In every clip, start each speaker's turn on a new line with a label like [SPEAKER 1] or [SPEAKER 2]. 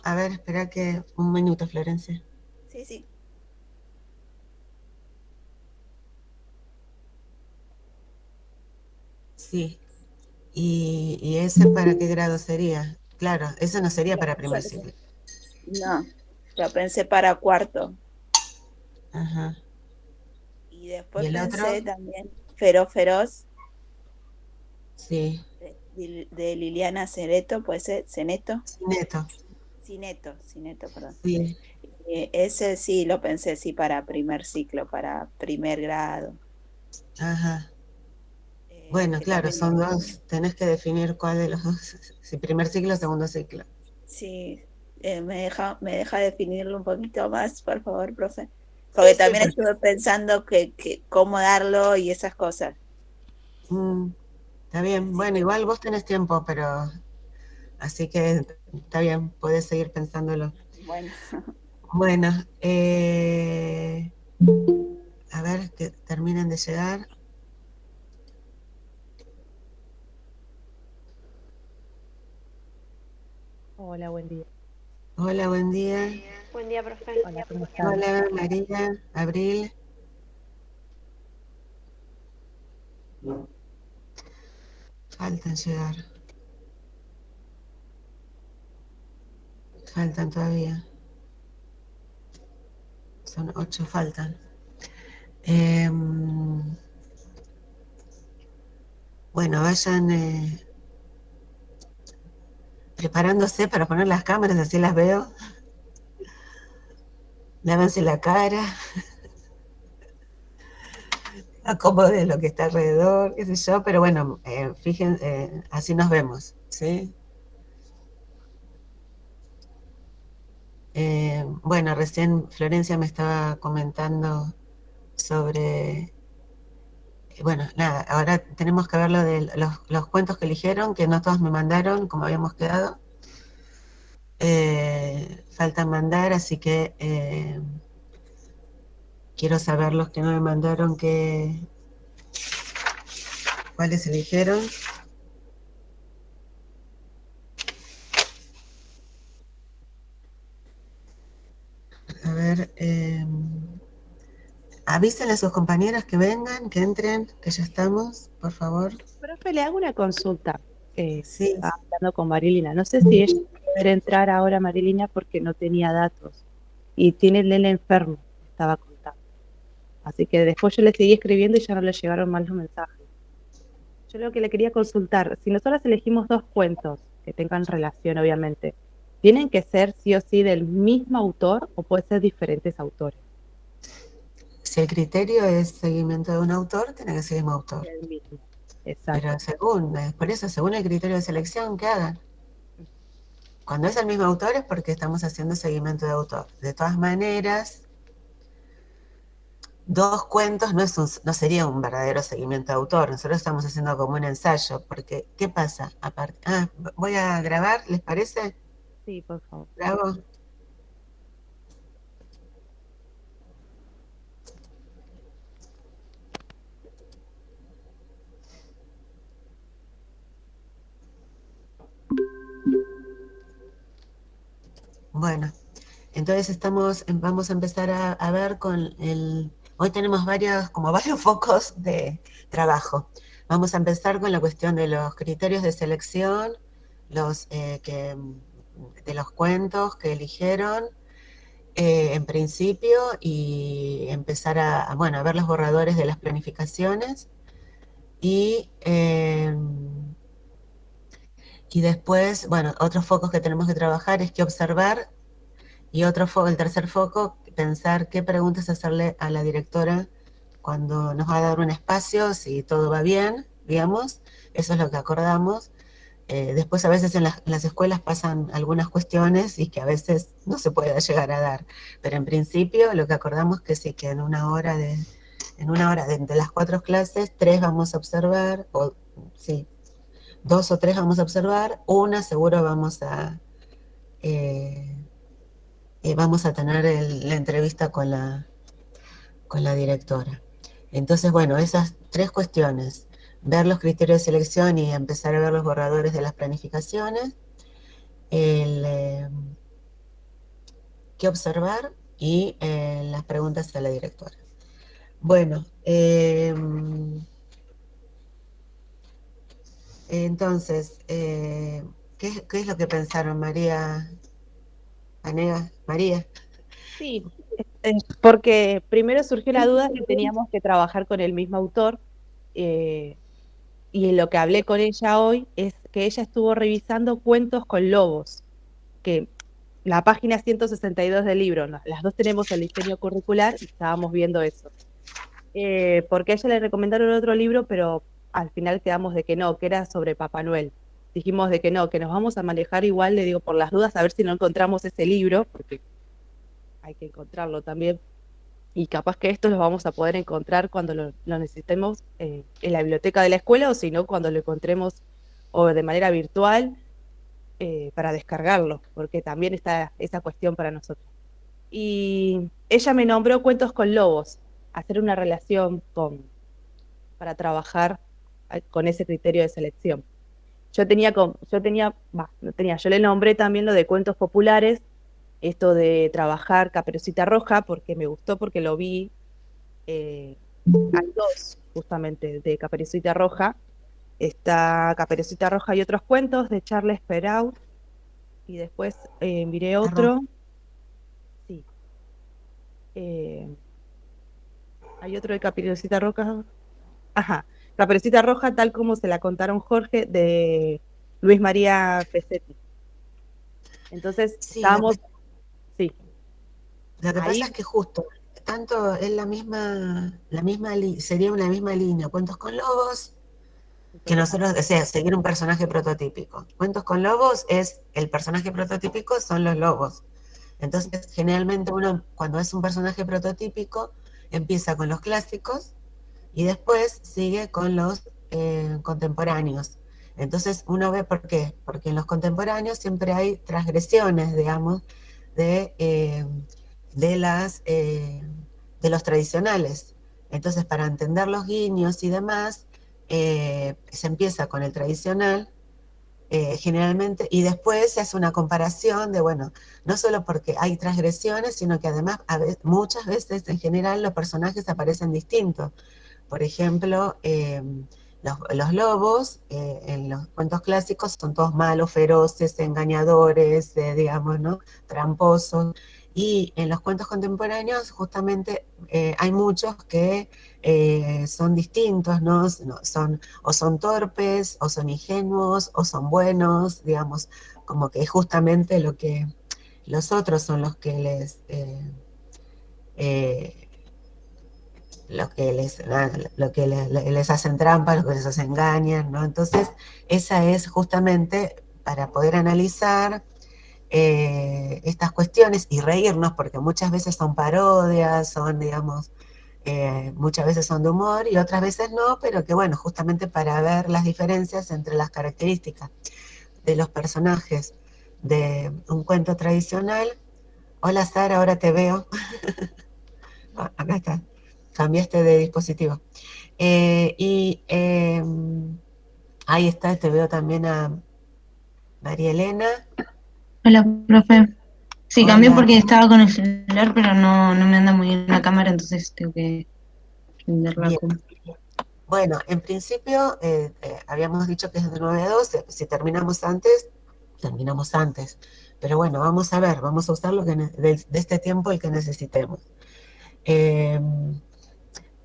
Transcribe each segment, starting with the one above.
[SPEAKER 1] A ver, espera que un minuto, Florencia.
[SPEAKER 2] Sí, sí.
[SPEAKER 1] Sí. ¿Y ese para qué grado sería? Claro, eso no sería
[SPEAKER 2] Bien,
[SPEAKER 1] para primer ciclo.
[SPEAKER 2] no, yo pensé para cuarto.
[SPEAKER 1] Ajá.
[SPEAKER 2] Y
[SPEAKER 1] ¿Y
[SPEAKER 2] después
[SPEAKER 1] el otro?
[SPEAKER 2] pensé también Feroz Feroz
[SPEAKER 1] Sí.
[SPEAKER 2] de Liliana Cereto, puede ser, Ceneto,
[SPEAKER 1] Sí, neto.
[SPEAKER 2] Cineto, perdón.
[SPEAKER 1] Sí.
[SPEAKER 2] Ese sí lo pensé, sí, para primer ciclo, para primer grado,
[SPEAKER 1] Ajá. Bueno,
[SPEAKER 2] que
[SPEAKER 1] claro,
[SPEAKER 2] también
[SPEAKER 1] son dos. Tenés que definir cuál de los dos. Si primer ciclo o segundo ciclo.
[SPEAKER 2] sí, me deja definirlo un poquito más, por favor, profe.
[SPEAKER 1] Sí,
[SPEAKER 2] Porque
[SPEAKER 1] sí,
[SPEAKER 2] también estuve pensando que cómo darlo y esas cosas.
[SPEAKER 1] mm, está bien.
[SPEAKER 2] Así
[SPEAKER 1] Bueno,
[SPEAKER 2] que,
[SPEAKER 1] igual vos tenés tiempo, pero así que está bien, podés seguir pensándolo.
[SPEAKER 2] bueno,
[SPEAKER 1] Bueno, a ver que terminen de llegar.
[SPEAKER 3] Hola, buen día.
[SPEAKER 1] Hola, buen día.
[SPEAKER 4] Buen día, profe.
[SPEAKER 3] Hola, ¿cómo están?
[SPEAKER 1] Hola, María, Abril. Faltan llegar. Faltan todavía. Son 8, faltan. Bueno, vayan preparándose para poner las cámaras, así las veo. Lávense la cara, acomoden lo que está alrededor, qué sé yo, pero bueno, fíjense, así nos vemos, ¿sí? Bueno, recién Florencia me estaba comentando sobre, bueno, nada, ahora tenemos que ver lo de los cuentos que eligieron, que no todos me mandaron, como habíamos quedado. Faltan mandar, así que quiero saber los que no me mandaron, cuáles eligieron. A ver, avísenle a sus compañeras que vengan, que entren, que ya estamos, por favor.
[SPEAKER 3] Profe, le hago una consulta.
[SPEAKER 1] Sí,
[SPEAKER 3] Estaba hablando con Marilina. No sé si ella va a poder entrar ahora, Marilina, porque no tenía datos. Y tiene el nene enfermo, me estaba contando. Así que después yo le seguí escribiendo y ya no le llegaron más los mensajes. Yo lo que le quería consultar, si nosotros elegimos dos cuentos que tengan relación, obviamente, ¿tienen que ser sí o sí del mismo autor o puede ser diferentes autores?
[SPEAKER 1] si el criterio es seguimiento de un autor, tiene que ser el mismo autor.
[SPEAKER 3] El mismo.
[SPEAKER 1] Pero
[SPEAKER 3] Exacto.
[SPEAKER 1] según, por eso, según el criterio de selección que hagan. Cuando es el mismo autor es porque estamos haciendo seguimiento de autor. De todas maneras, dos cuentos no sería un verdadero seguimiento de autor. Nosotros estamos haciendo como un ensayo, porque ¿qué pasa? Voy a grabar, ¿les parece?
[SPEAKER 3] Sí, por favor.
[SPEAKER 1] ¿Grabo? Bueno, entonces vamos a empezar a ver hoy tenemos como varios focos de trabajo. Vamos a empezar con la cuestión de los criterios de selección, los, que, de los cuentos que eligieron en principio y empezar bueno, a ver los borradores de las planificaciones y, eh, y después, bueno, otros focos que tenemos que trabajar es que observar. Y otro foco, el tercer foco, pensar qué preguntas hacerle a la directora cuando nos va a dar un espacio, si todo va bien, digamos, eso es lo que acordamos. Después a veces en las escuelas pasan algunas cuestiones y que a veces no se puede llegar a dar, pero en principio lo que acordamos que sí, que en una hora de entre las 4 clases, 3 vamos a observar, o sí, 2 o 3 vamos a observar, una seguro eh, vamos a tener la entrevista con la directora. Entonces, bueno, esas 3 cuestiones, ver los criterios de selección y empezar a ver los borradores de las planificaciones, el, eh, qué observar y las preguntas a la directora. Bueno, entonces, ¿qué es lo que pensaron, María, Anega, María?
[SPEAKER 3] Sí, porque primero surgió la duda si teníamos que trabajar con el mismo autor, eh, y lo que hablé con ella hoy es que ella estuvo revisando Cuentos con Lobos, que la página 162 del libro, las dos tenemos el diseño curricular y estábamos viendo eso. Porque a ella le recomendaron otro libro, pero al final quedamos de que no, que era sobre Papá Noel. Dijimos de que no, que nos vamos a manejar igual, le digo, por las dudas, a ver si no encontramos ese libro, porque hay que encontrarlo también. Y capaz que esto lo vamos a poder encontrar cuando lo necesitemos, en la biblioteca de la escuela, o si no, cuando lo encontremos o de manera virtual, para descargarlo, porque también está esa cuestión para nosotros. Y ella me nombró Cuentos con Lobos, hacer una relación para trabajar con ese criterio de selección. Yo le nombré también lo de cuentos populares, esto de trabajar Caperucita Roja, porque me gustó, porque lo vi. Hay dos, justamente, de Caperucita Roja. Está Caperucita Roja y otros cuentos de Charles Perrault, y después miré
[SPEAKER 1] Arroz.
[SPEAKER 3] otro. Sí. eh, Hay otro de Caperucita Roja. Ajá. Caperucita Roja, tal como se la contaron Jorge, de Luis María Pesetti. Entonces,
[SPEAKER 1] Sí,
[SPEAKER 3] estábamos, sí,
[SPEAKER 1] lo que pasa
[SPEAKER 3] ahí.
[SPEAKER 1] es que justo, tanto es sería una misma línea, Cuentos con Lobos, que
[SPEAKER 3] Entonces,
[SPEAKER 1] nosotros, o sea, seguir un personaje prototípico. Cuentos con Lobos es, el personaje prototípico son los lobos. Entonces, generalmente uno, cuando es un personaje prototípico, empieza con los clásicos y después sigue con los contemporáneos. Entonces uno ve por qué, porque en los contemporáneos siempre hay transgresiones, digamos, de, eh, de, de los tradicionales. Entonces, para entender los guiños y demás, se empieza con el tradicional, generalmente, y después se hace una comparación de, bueno, no solo porque hay transgresiones, sino que además muchas veces en general los personajes aparecen distintos. Por ejemplo, los lobos en los cuentos clásicos son todos malos, feroces, engañadores, digamos, ¿no? Tramposos. Y en los cuentos contemporáneos justamente hay muchos que son distintos, ¿no? O son torpes, o son ingenuos, o son buenos, digamos, como que es justamente lo que los otros son los que eh, lo que les hacen trampa, lo que les hacen engañan, ¿no? Entonces, esa es justamente para poder analizar estas cuestiones y reírnos, porque muchas veces son parodias, son, digamos, muchas veces son de humor y otras veces no, pero que bueno, justamente para ver las diferencias entre las características de los personajes de un cuento tradicional. Hola Sara, ahora te veo. Acá está, cambiaste de dispositivo. Ahí está, te veo también a María Elena.
[SPEAKER 4] Hola, profe. Sí, cambié
[SPEAKER 1] Hola.
[SPEAKER 4] porque estaba con el celular, pero no me anda muy bien la cámara, entonces tengo que prender la
[SPEAKER 1] Bien.
[SPEAKER 4] compu.
[SPEAKER 1] Bueno, en principio habíamos dicho que es de 9 a 12. Si terminamos antes, terminamos antes. Pero bueno, vamos a ver, vamos a usar de este tiempo el que necesitemos. Eh,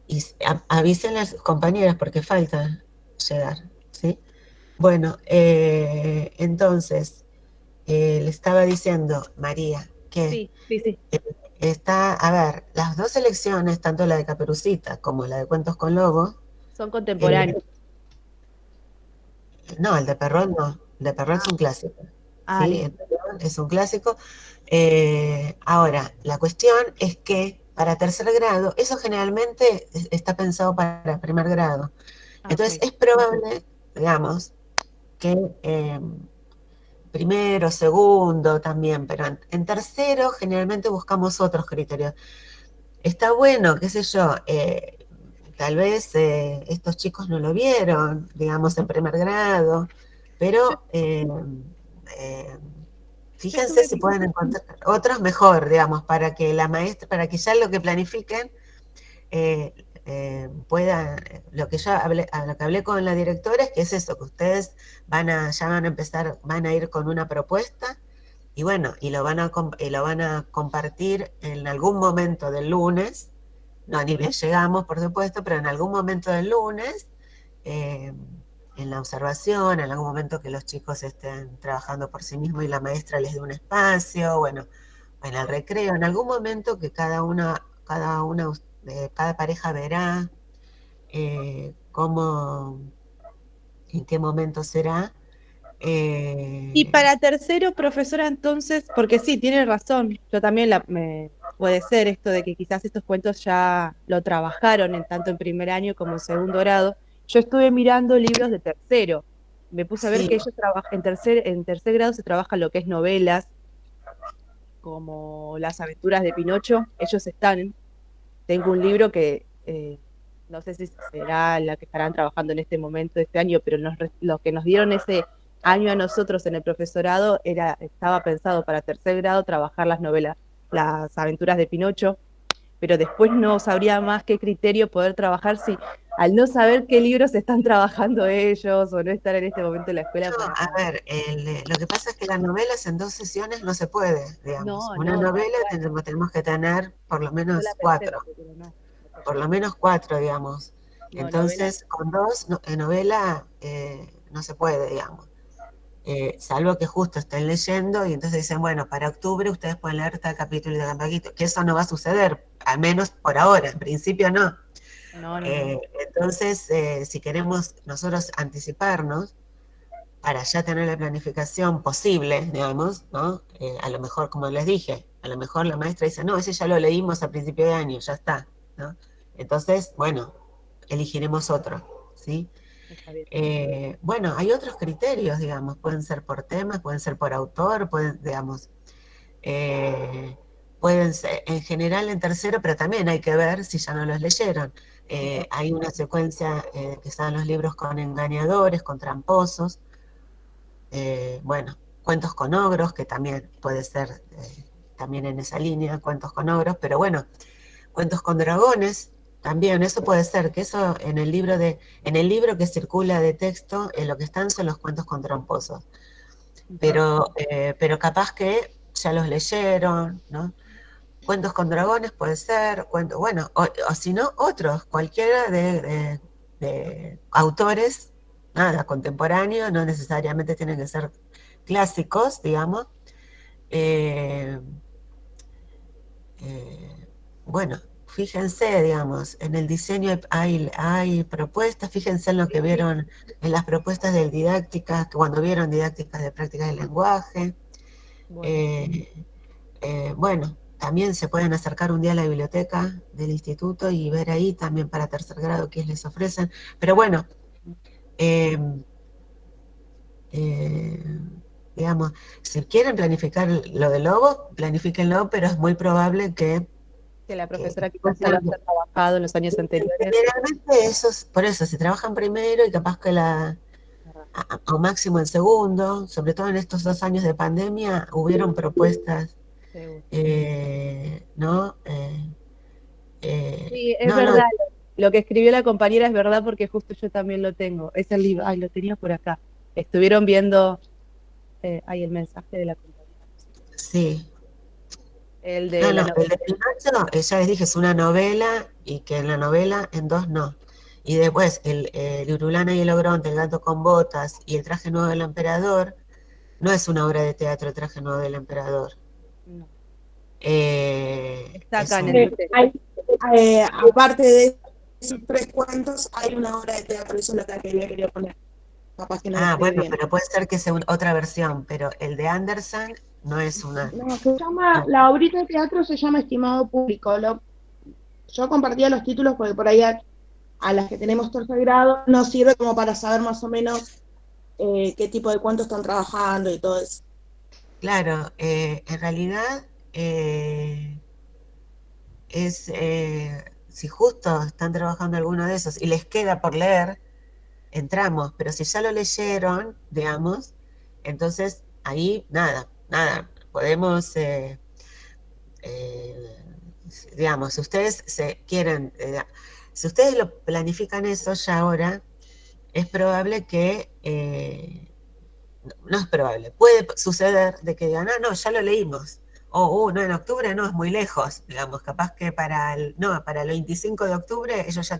[SPEAKER 1] y avísenle a sus compañeras porque falta llegar, ¿sí? Bueno, entonces, le estaba diciendo, María, que
[SPEAKER 3] Sí, sí, sí,
[SPEAKER 1] está, a ver, las dos elecciones, tanto la de Caperucita como la de Cuentos con Lobos,
[SPEAKER 3] son
[SPEAKER 1] eh,
[SPEAKER 3] contemporáneos.
[SPEAKER 1] no, el de Perrón no, el de Perrón es un clásico, ¿sí?
[SPEAKER 3] Listo.
[SPEAKER 1] El Perrón es un clásico. Ahora, la cuestión es que para tercer grado, eso generalmente está pensado para primer grado. Entonces,
[SPEAKER 3] Ok.
[SPEAKER 1] es probable, digamos, que primero, segundo también, pero en tercero generalmente buscamos otros criterios. Está bueno, qué sé yo, tal vez estos chicos no lo vieron, digamos, en primer grado,
[SPEAKER 3] Yo,
[SPEAKER 1] pero eh, Fíjense
[SPEAKER 3] estuve
[SPEAKER 1] si pueden encontrar otros mejor, digamos, para que la maestra, para que ya lo que planifiquen eh, pueda, lo que yo hablé, a lo que hablé con la directora es que es eso, que ustedes ya van a empezar, van a ir con una propuesta y bueno, y lo van a compartir en algún momento del lunes, no, ni bien llegamos, por supuesto, pero en algún momento del lunes, eh, en la observación, en algún momento que los chicos estén trabajando por sí mismos y la maestra les dé un espacio, bueno, en el recreo, en algún momento que cada pareja verá cómo, en qué momento será.
[SPEAKER 3] Y
[SPEAKER 1] Eh,
[SPEAKER 3] para tercero, profesora, entonces, porque sí, tiene razón, yo también puede ser esto de que quizás estos cuentos ya lo trabajaron tanto en primer año como en segundo grado. Yo estuve mirando libros de tercero, me puse a ver
[SPEAKER 1] sí,
[SPEAKER 3] que ellos trabajan, en tercer grado se trabaja lo que es novelas, como Las aventuras de Pinocho, ellos están, tengo un libro que no sé si será la que estarán trabajando en este momento de este año, pero lo que nos dieron ese año a nosotros en el profesorado estaba pensado para tercer grado trabajar las novelas, las aventuras de Pinocho, pero después no sabría más qué criterio poder trabajar si al no saber qué libros están trabajando ellos o no estar en este momento en la escuela
[SPEAKER 1] no,
[SPEAKER 3] para
[SPEAKER 1] a
[SPEAKER 3] saber.
[SPEAKER 1] ver, lo que pasa es que las novelas en 2 sesiones no se puede, digamos.
[SPEAKER 3] No,
[SPEAKER 1] Una
[SPEAKER 3] no, tal
[SPEAKER 1] novela
[SPEAKER 3] cual.
[SPEAKER 1] tenemos que tener por lo
[SPEAKER 3] Yo la
[SPEAKER 1] menos
[SPEAKER 3] pensé,
[SPEAKER 1] 4,
[SPEAKER 3] pero no.
[SPEAKER 1] por lo menos 4, digamos.
[SPEAKER 3] No, novela
[SPEAKER 1] Entonces, con 2, en novela no se puede, digamos. Salvo que justo estén leyendo y entonces dicen, bueno, para octubre ustedes pueden leer tal capítulo y tal capítulo, que eso no va a suceder, al menos por ahora, en principio no.
[SPEAKER 3] no, no, no.
[SPEAKER 1] Entonces, si queremos nosotros anticiparnos, para ya tener la planificación posible, digamos, ¿no? A lo mejor, como les dije, a lo mejor la maestra dice, no, ese ya lo leímos a principio de año, ya está, ¿no? Entonces, bueno, elegiremos otro, ¿sí?
[SPEAKER 3] Está bien.
[SPEAKER 1] Bueno, hay otros criterios, digamos, pueden ser por temas, pueden ser por autor, pueden, digamos, eh, pueden ser en general en tercero, pero también hay que ver si ya no los leyeron. Hay una secuencia que están los libros con engañadores, con tramposos, bueno, cuentos con ogros, que también puede ser también en esa línea, cuentos con ogros, pero bueno, cuentos con dragones, también, eso puede ser, que eso en el libro que circula de texto, lo que están son los cuentos con tramposos, pero capaz que ya los leyeron, ¿no? Cuentos con dragones puede ser, bueno, o si no, otros, cualquiera de autores, nada, contemporáneos, no necesariamente tienen que ser clásicos, digamos. Eh, bueno, fíjense, digamos, en el diseño hay propuestas, fíjense en lo que vieron en las propuestas de didácticas, cuando vieron didácticas de prácticas del lenguaje.
[SPEAKER 3] Bueno,
[SPEAKER 1] Eh, bueno, también se pueden acercar un día a la biblioteca del instituto y ver ahí también para tercer grado qué les ofrecen. Pero bueno, eh, eh, digamos, si quieren planificar lo de Lobo, planifíquenlo, pero es muy probable
[SPEAKER 3] que la
[SPEAKER 1] que
[SPEAKER 3] profesora quizás
[SPEAKER 1] después
[SPEAKER 3] sí lo haya trabajado en los años anteriores.
[SPEAKER 1] generalmente por eso, se trabajan primero y capaz que o máximo en segundo, sobre todo en estos 2 años de pandemia, hubieron propuestas,
[SPEAKER 3] Seguro.
[SPEAKER 1] ¿no?
[SPEAKER 3] Sí, es
[SPEAKER 1] No, no,
[SPEAKER 3] verdad. Lo que escribió la compañera es verdad porque justo yo también lo tengo. Es el libro. Ay, lo tenía por acá. Estuvieron viendo el mensaje de la compañera.
[SPEAKER 1] sí.
[SPEAKER 3] El
[SPEAKER 1] No,
[SPEAKER 3] de
[SPEAKER 1] no,
[SPEAKER 3] la
[SPEAKER 1] el
[SPEAKER 3] novela.
[SPEAKER 1] de Pinocho, ya les dije, es una novela y que en la novela en 2 no. Y después el Urulana y el Ogronte, el gato con botas y el traje nuevo del emperador, no es una obra de teatro, el traje nuevo del emperador.
[SPEAKER 3] No, está
[SPEAKER 1] Es
[SPEAKER 3] acá en el
[SPEAKER 1] un...
[SPEAKER 3] texto.
[SPEAKER 2] Hay, aparte de esos 3 cuentos, hay una obra de teatro, eso es lo que quería poner. Capaz que no lo
[SPEAKER 1] Ah,
[SPEAKER 2] escribí
[SPEAKER 1] bueno,
[SPEAKER 2] bien.
[SPEAKER 1] pero puede ser que sea otra versión, pero el de Anderson no es una...
[SPEAKER 2] No, se llama,
[SPEAKER 1] No,
[SPEAKER 2] la obrita de teatro se llama Estimado Público. Yo compartía los títulos porque por ahí a las que tenemos tercer grado nos sirve como para saber más o menos qué tipo de cuentos están trabajando y todo eso.
[SPEAKER 1] claro, en realidad si justo están trabajando alguno de esos y les queda por leer, entramos, pero si ya lo leyeron, digamos, entonces ahí nada, nada, podemos, digamos, si ustedes se quieren, si ustedes lo planifican eso ya ahora, es probable que, no es probable, puede suceder de que digan, no, ya lo leímos. O, no, en octubre no, es muy lejos, digamos, capaz que para el 25 de octubre ellos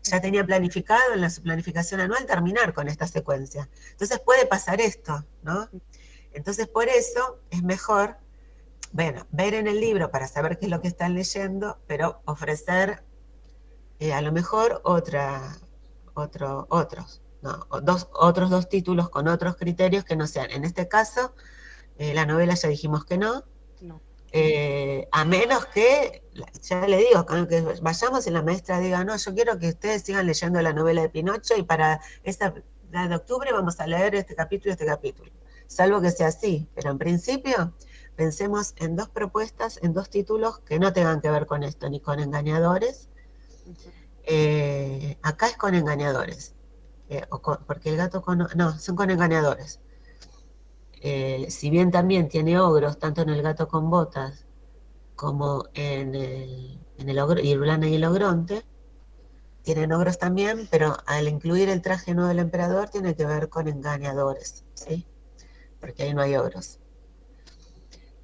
[SPEAKER 1] ya tenían planificado en su planificación anual terminar con esta secuencia. Entonces puede pasar esto, ¿no? Entonces por eso es mejor, bueno, ver en el libro para saber qué es lo que están leyendo, pero ofrecer a lo mejor otros, ¿no? Otros dos títulos con otros criterios que no sean, en este caso, la novela ya dijimos que no,
[SPEAKER 3] No.
[SPEAKER 1] a menos que, ya le digo, que vayamos y la maestra diga, no, yo quiero que ustedes sigan leyendo la novela de Pinocho y para la de octubre vamos a leer este capítulo y este capítulo. Salvo que sea así, pero en principio pensemos en dos propuestas, en dos títulos que no tengan que ver con esto, ni con engañadores. Acá es con engañadores, porque el gato no, son con engañadores. Si bien también tiene ogros, tanto en el gato con botas como en el Irulana y el ogronte, tienen ogros también, pero al incluir el traje nuevo del emperador tiene que ver con engañadores, ¿sí? Porque ahí no hay ogros.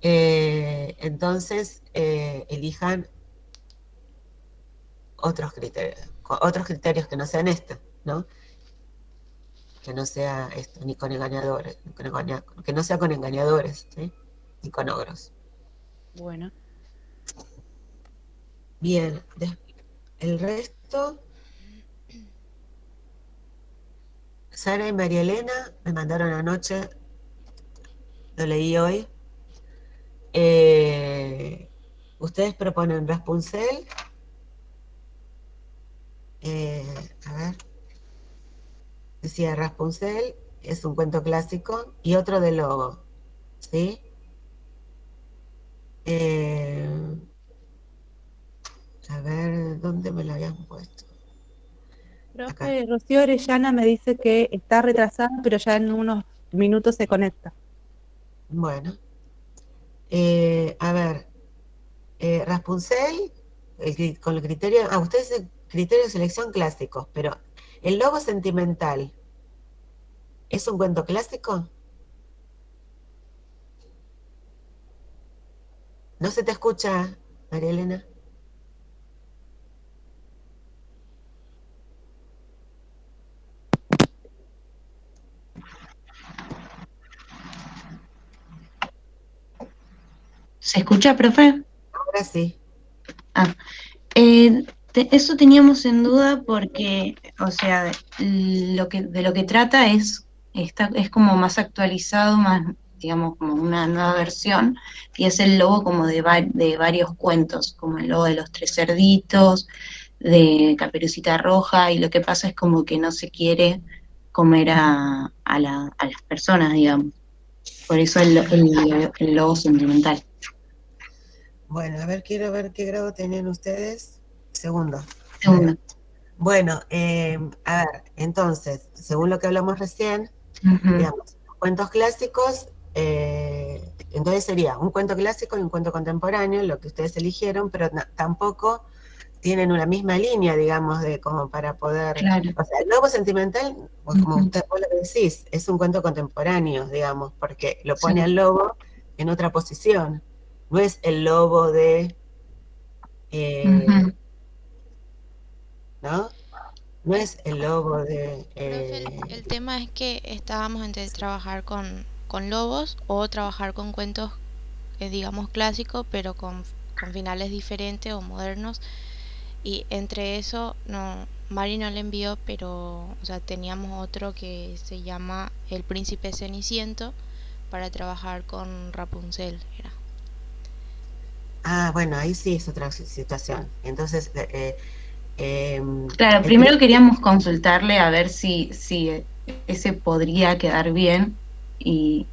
[SPEAKER 1] Entonces, elijan otros criterios que no sean estos, ¿no? Que no sea esto, ni con engañadores, que no sea con engañadores, ¿sí? Ni con ogros.
[SPEAKER 3] Bueno.
[SPEAKER 1] Bien, el resto, Sara y María Elena me mandaron anoche, lo leí hoy. Ustedes proponen Rapunzel, a ver, decía Rapunzel, es un cuento clásico, y otro de lobo, ¿sí? A ver, ¿dónde me lo habían puesto? Acá.
[SPEAKER 3] Profe, Rocío Orellana me dice que está retrasada, pero ya en unos minutos se conecta.
[SPEAKER 1] Bueno, a ver, Rapunzel, con el criterio, ustedes el criterio de selección clásicos, pero el lobo sentimental, ¿es un cuento clásico? ¿No se te escucha, María Elena?
[SPEAKER 4] ¿Se escucha, profe?
[SPEAKER 1] Ahora sí.
[SPEAKER 4] Ah, eso teníamos en duda porque, o sea, de lo que trata es como más actualizado, más, digamos, como una nueva versión, y es el lobo como de varios cuentos, como el lobo de los tres cerditos, de Caperucita Roja, y lo que pasa es como que no se quiere comer a las personas, digamos. Por eso el lobo sentimental.
[SPEAKER 1] Bueno, a ver, quiero ver qué grado tienen ustedes. Segundo.
[SPEAKER 4] Segundo.
[SPEAKER 1] Bueno, a ver, entonces, según lo que hablamos recién,
[SPEAKER 4] Ujú.
[SPEAKER 1] digamos, cuentos clásicos, entonces sería un cuento clásico y un cuento contemporáneo, lo que ustedes eligieron, pero tampoco tienen una misma línea, digamos, de como para poder...
[SPEAKER 4] Claro.
[SPEAKER 1] O sea, el lobo sentimental, pues como
[SPEAKER 4] Ujú.
[SPEAKER 1] vos lo decís, es un cuento contemporáneo, digamos, porque lo pone
[SPEAKER 4] Sí.
[SPEAKER 1] al lobo en otra posición. No es el lobo de...
[SPEAKER 4] Ujú.
[SPEAKER 1] ¿no? No es el lobo de...
[SPEAKER 5] Profe, el tema es que estábamos entre trabajar con lobos o trabajar con cuentos, digamos, clásicos, pero con finales diferentes o modernos. Y entre eso, no, Mari no le envió, pero, o sea, teníamos otro que se llama El Príncipe Ceniciento para trabajar con Rapunzel, era.
[SPEAKER 1] Bueno, ahí sí es otra situación. Entonces,
[SPEAKER 4] Claro,
[SPEAKER 1] el
[SPEAKER 4] primero queríamos consultarle a ver si ese podría quedar bien y,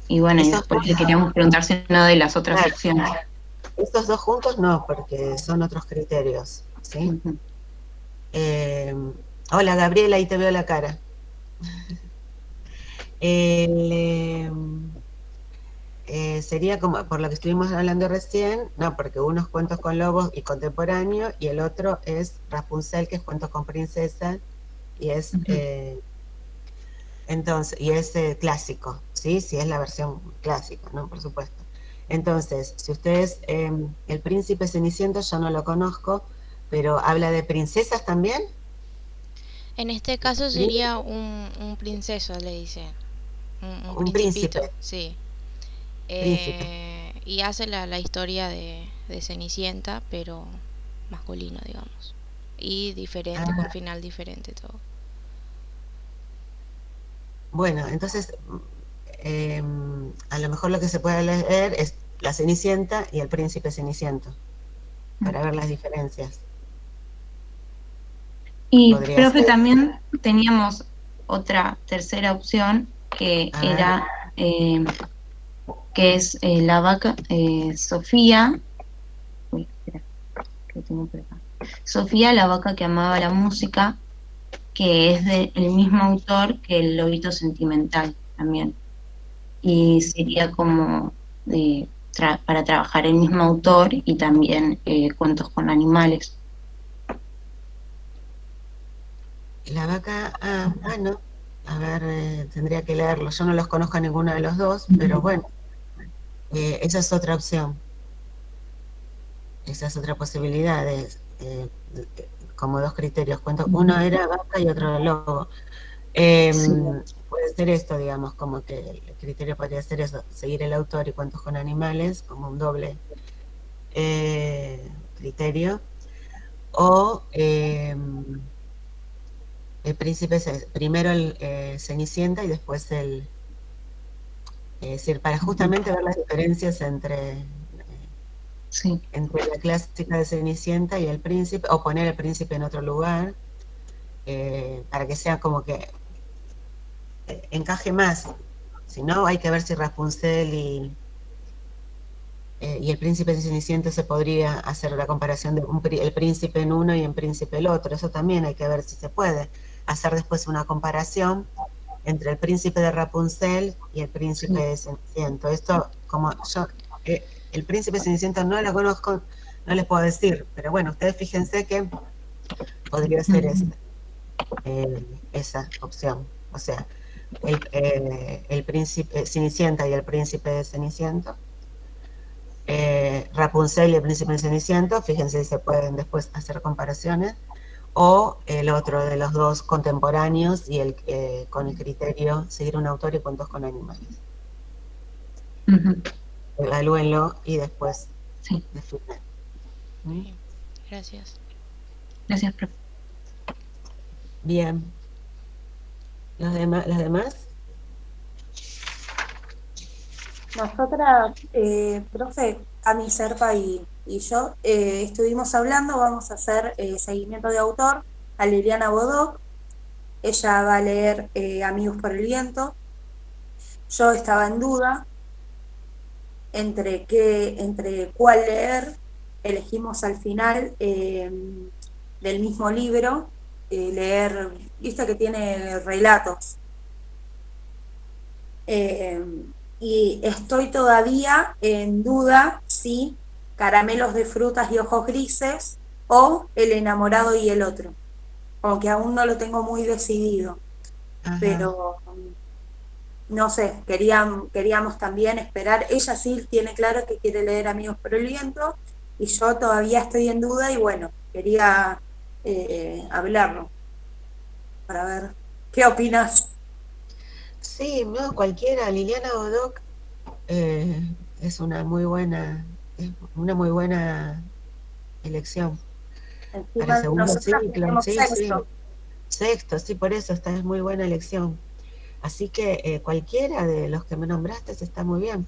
[SPEAKER 4] y bueno, y
[SPEAKER 1] esos,
[SPEAKER 4] después le queríamos preguntar si una de las otras
[SPEAKER 1] claro,
[SPEAKER 4] opciones.
[SPEAKER 1] estos dos juntos no, porque son otros criterios, ¿sí?
[SPEAKER 4] Ujú.
[SPEAKER 1] Eh, Hola, Gabriela, ahí te veo la cara. El, sería como, por lo que estuvimos hablando recién, no, porque uno es cuentos con lobos y contemporáneo, y el otro es Rapunzel, que es cuentos con princesa, y es, entonces, y es clásico, ¿sí? Sí, es la versión clásica, ¿no? Por supuesto. Entonces, si ustedes, El Príncipe Ceniciento yo no lo conozco, pero habla de princesas también.
[SPEAKER 5] En este caso sería un princeso, le dicen. Un
[SPEAKER 1] Un príncipe,
[SPEAKER 5] principito, sí.
[SPEAKER 1] príncipe.
[SPEAKER 5] Y hace la historia de Cenicienta, pero masculino, digamos. Y diferente, con
[SPEAKER 1] Ah,
[SPEAKER 5] final diferente todo.
[SPEAKER 1] bueno, entonces, a lo mejor lo que se puede leer es La Cenicienta y El Príncipe Ceniciento, para ver las diferencias.
[SPEAKER 4] Y,
[SPEAKER 1] Podría
[SPEAKER 4] profe,
[SPEAKER 1] ser.
[SPEAKER 4] también teníamos otra tercera opción que
[SPEAKER 1] A ver,
[SPEAKER 4] era, que es la vaca, Sofía, uy, espera, que lo tengo por acá. Sofía, la vaca que amaba la música, que es del mismo autor que El Lobito Sentimental también. Y sería como para trabajar el mismo autor y también cuentos con animales.
[SPEAKER 1] la vaca, bueno, a ver, tendría que leerlo. Yo no los conozco a ninguno de los dos, pero bueno, esa es otra opción. Esa es otra posibilidad, como dos criterios. Uno era vaca y otro lobo.
[SPEAKER 4] Sí.
[SPEAKER 1] Puede ser esto, digamos, como que el criterio podría ser eso, seguir el autor y cuentos con animales, como un doble criterio. O el príncipe, primero el Cenicienta y después es decir, para justamente ver las diferencias
[SPEAKER 4] Sí.
[SPEAKER 1] entre la clásica de Cenicienta y el príncipe, o poner el príncipe en otro lugar, para que sea como que encaje más. Si no, hay que ver si Rapunzel y el príncipe ceniciento se podría hacer la comparación de el príncipe en uno y el príncipe el otro. Eso también hay que ver si se puede. Hacer después una comparación entre el príncipe de Rapunzel y el príncipe
[SPEAKER 4] Sí.
[SPEAKER 1] de Ceniciento. Esto, como yo, el príncipe Ceniciento no lo conozco, no les puedo decir, pero bueno, ustedes fíjense que podría ser esa opción. O sea, el príncipe Cenicienta y el príncipe de Ceniciento, Rapunzel y el príncipe de Ceniciento, fíjense si se pueden después hacer comparaciones, o el otro de los dos contemporáneos y con el criterio seguir un autor y cuentos con animales. Evalúenlo y después
[SPEAKER 4] Sí.
[SPEAKER 1] definen.
[SPEAKER 5] Sí, gracias.
[SPEAKER 4] Gracias, profe.
[SPEAKER 1] Bien. ¿Los demás?
[SPEAKER 2] Nosotras, profe, Cami Serpa y yo, estuvimos hablando, vamos a hacer seguimiento de autor a Liliana Bodoc. Ella va a leer Amigos por el Viento. Yo estaba en duda entre cuál leer. Elegimos al final del mismo libro leer, viste que tiene relatos. Y estoy todavía en duda si Caramelos de frutas y ojos grises o El enamorado y el otro. Como que aún no lo tengo muy decidido,
[SPEAKER 1] Ajá.
[SPEAKER 2] pero no sé, queríamos también esperar. Ella sí tiene claro que quiere leer Amigos por el Viento y yo todavía estoy en duda y bueno, quería hablarlo para ver qué opinas.
[SPEAKER 1] Sí, no, cualquiera. Liliana Bodoc es una muy buena elección para el
[SPEAKER 2] Encima
[SPEAKER 1] segundo
[SPEAKER 2] nosotras
[SPEAKER 1] ciclo.
[SPEAKER 2] tenemos
[SPEAKER 1] Sí, sí.
[SPEAKER 2] sexto.
[SPEAKER 1] Sexto, sí, por eso esta es muy buena elección. Así que cualquiera de los que me nombraste está muy bien.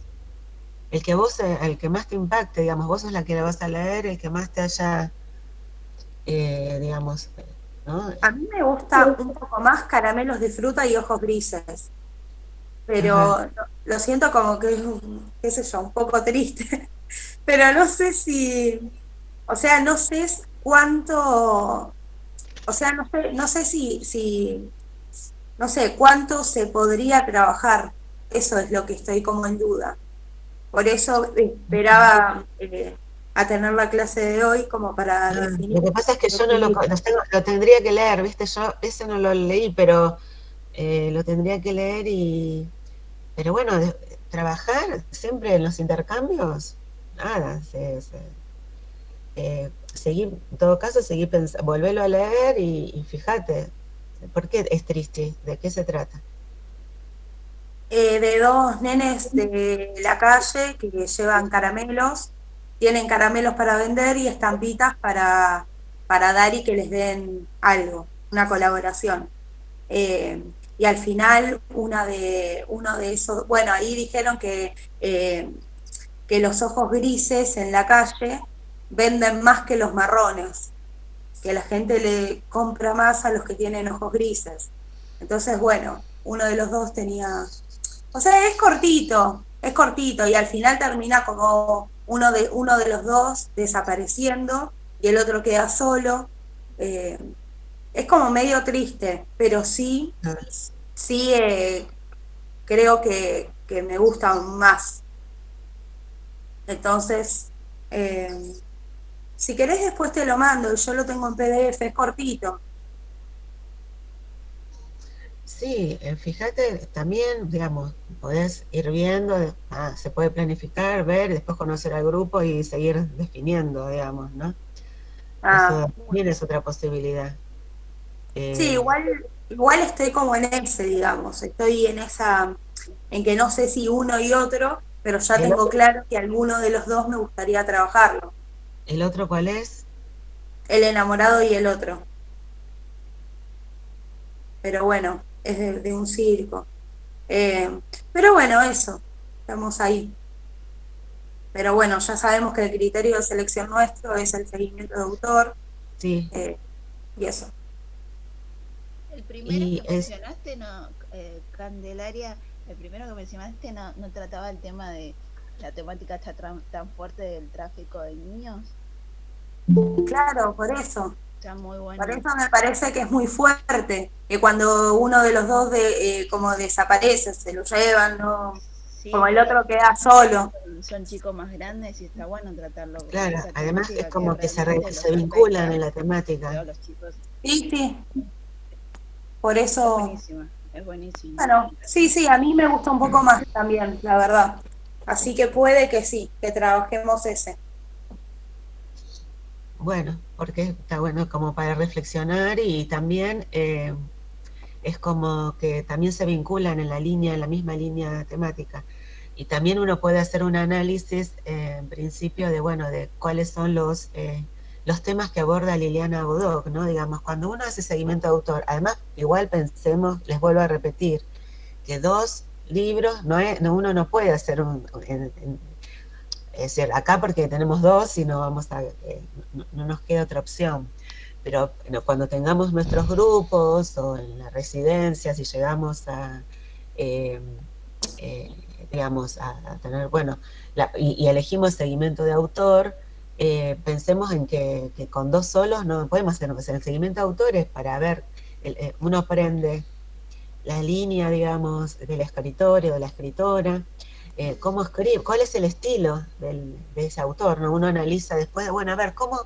[SPEAKER 1] El que más te impacte, digamos, vos sos la que la vas a leer, el que más te haya, digamos, ¿no?
[SPEAKER 2] A mí me gusta un poco más Caramelos de fruta y ojos grises,
[SPEAKER 1] Ajá.
[SPEAKER 2] pero lo siento como que es, qué sé yo, un poco triste. Pero no sé si, o sea, no sé cuánto, o sea, no sé si, no sé cuánto se podría trabajar. Eso es lo que estoy como en duda. Por eso esperaba a tener la clase de hoy como para definir.
[SPEAKER 1] Lo que pasa es que yo no lo tendría que leer, ¿viste? Yo ese no lo leí, pero lo tendría que leer pero bueno, trabajar siempre en los intercambios, nada, seguir, en todo caso, seguir pensando, volverlo a leer y fíjate, ¿por qué es triste? ¿De qué se trata?
[SPEAKER 2] De dos nenes de la calle que llevan caramelos, tienen caramelos para vender y estampitas para dar y que les den algo, una colaboración. Y al final uno de esos, bueno, ahí dijeron que los ojos grises en la calle venden más que los marrones, que la gente le compra más a los que tienen ojos grises. Entonces, bueno, uno de los dos tenía, o sea, es cortito, y al final termina como uno de los dos desapareciendo y el otro queda solo. Es como medio triste, pero sí, creo que me gusta más. Entonces, si querés después te lo mando, yo lo tengo en PDF, es cortito.
[SPEAKER 1] Sí, fíjate, también, digamos, podés ir viendo, se puede planificar, ver, después conocer al grupo y seguir definiendo, digamos, ¿no? Eso también es otra posibilidad.
[SPEAKER 2] Sí, igual estoy como en ese, digamos, estoy en que no sé si uno y otro, pero ya tengo claro que alguno de los dos me gustaría trabajarlo.
[SPEAKER 1] ¿El otro cuál es?
[SPEAKER 2] El enamorado y el otro. Pero bueno, es de un circo. Pero bueno, eso, estamos ahí. Pero bueno, ya sabemos que el criterio de selección nuestro es el seguimiento de autor.
[SPEAKER 1] Sí.
[SPEAKER 2] Y eso.
[SPEAKER 6] El primero que mencionaste, Candelaria, el primero que mencionaste no trataba el tema de la temática tan fuerte del tráfico de niños.
[SPEAKER 2] Claro, por eso.
[SPEAKER 6] Está muy bueno.
[SPEAKER 2] Por eso me parece que es muy fuerte, que cuando uno de los dos como desaparece, se lo llevan, ¿no? Sí, como el otro queda solo.
[SPEAKER 6] Son chicos más grandes y está bueno tratarlo.
[SPEAKER 1] Claro, además es como que se vinculan en la temática.
[SPEAKER 6] Los chicos.
[SPEAKER 2] Sí. Por eso.
[SPEAKER 6] Es buenísimo.
[SPEAKER 2] Bueno, sí, a mí me gusta un poco más también, la verdad. Así que puede que sí, que trabajemos ese.
[SPEAKER 1] Bueno, porque está bueno como para reflexionar y también es como que también se vinculan en la misma línea temática. Y también uno puede hacer un análisis en principio de cuáles son los temas que aborda Liliana Bodoc, ¿no? Digamos, cuando uno hace seguimiento de autor, además, igual pensemos, les vuelvo a repetir, que 2 libros, uno no puede hacer es decir, acá porque tenemos 2 y no nos queda otra opción. Pero cuando tengamos nuestros grupos o en la residencia, si llegamos digamos, a tener, y elegimos seguimiento de autor, pensemos en que con 2 solos no podemos hacer. El seguimiento de autores para ver, uno aprende la línea, digamos, del escritor o de la escritora, cómo escribe, cuál es el estilo de ese autor, ¿no? Uno analiza después, a ver, cómo,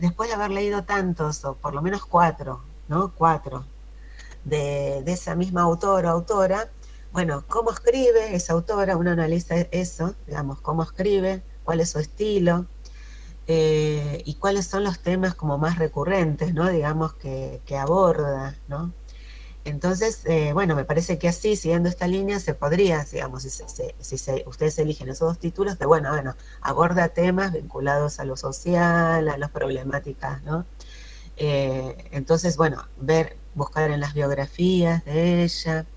[SPEAKER 1] después de haber leído tantos, o por lo menos 4, ¿no? 4, de esa misma autor o autora, cómo escribe esa autora, uno analiza eso, digamos, cómo escribe, cuál es su estilo, y cuáles son los temas como más recurrentes, ¿no? Digamos, que aborda, ¿no? Entonces, me parece que así, siguiendo esta línea, se podría, digamos, si ustedes eligen esos 2 títulos, aborda temas vinculados a lo social, a las problemáticas, ¿no? Entonces, buscar en las biografías de ella.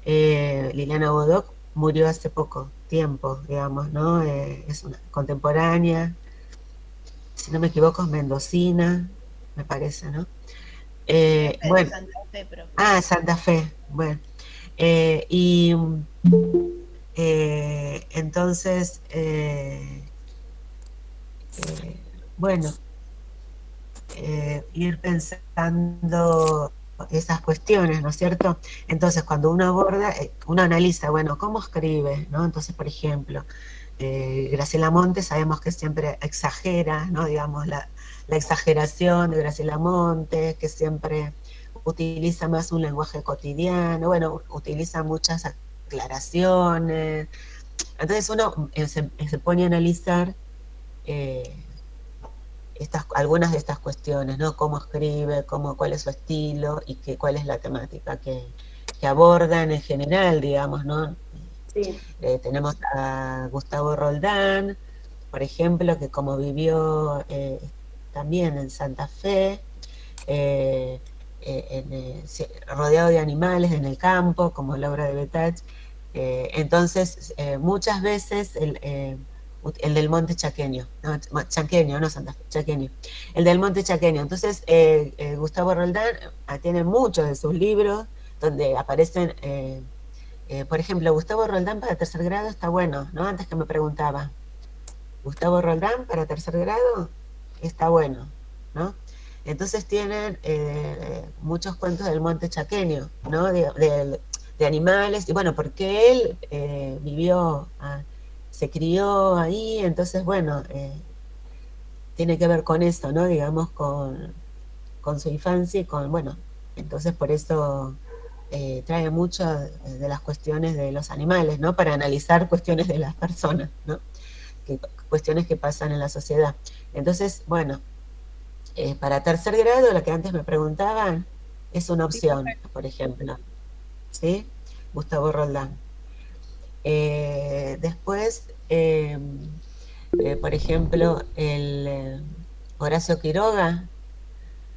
[SPEAKER 1] Liliana Bodoc murió hace poco tiempo, digamos, ¿no? Es una contemporánea, si no me equivoco, es mendocina, me parece, ¿no?
[SPEAKER 6] Santa Fe, profe.
[SPEAKER 1] Santa Fe, bueno. Entonces, ir pensando esas cuestiones, ¿no es cierto? Entonces, cuando uno aborda, uno analiza, ¿cómo escribe? ¿No? Entonces, por ejemplo, Graciela Montes sabemos que siempre exagera, ¿no? Digamos, la exageración de Graciela Montes, que siempre utiliza más un lenguaje cotidiano, bueno, utiliza muchas aclaraciones. Entonces uno se pone a analizar algunas de estas cuestiones, ¿no? Cómo escribe, cuál es su estilo y cuál es la temática que abordan en general, digamos, ¿no?
[SPEAKER 2] Sí.
[SPEAKER 1] Tenemos a Gustavo Roldán, por ejemplo, que como vivió también en Santa Fe, rodeado de animales en el campo, como la obra de Betach, entonces muchas veces el del Monte Chaqueño, no, Chaqueño, no Santa Fe, Chaqueño, el del Monte Chaqueño. Entonces Gustavo Roldán tiene muchos de sus libros donde aparecen... por ejemplo, Gustavo Roldán para tercer grado está bueno, ¿no? Antes que me preguntaba, Gustavo Roldán para tercer grado está bueno, ¿no? Entonces tienen muchos cuentos del monte chaqueño, ¿no? De animales, y bueno, porque él se crió ahí, entonces, bueno, tiene que ver con eso, ¿no? Digamos, con su infancia y bueno, entonces por eso trae mucho de las cuestiones de los animales, ¿no? Para analizar cuestiones de las personas, ¿no? Cuestiones que pasan en la sociedad. Entonces, bueno, para tercer grado, lo que antes me preguntaban, es una opción, por ejemplo, ¿sí? Gustavo Roldán. Después, por ejemplo, el Horacio Quiroga,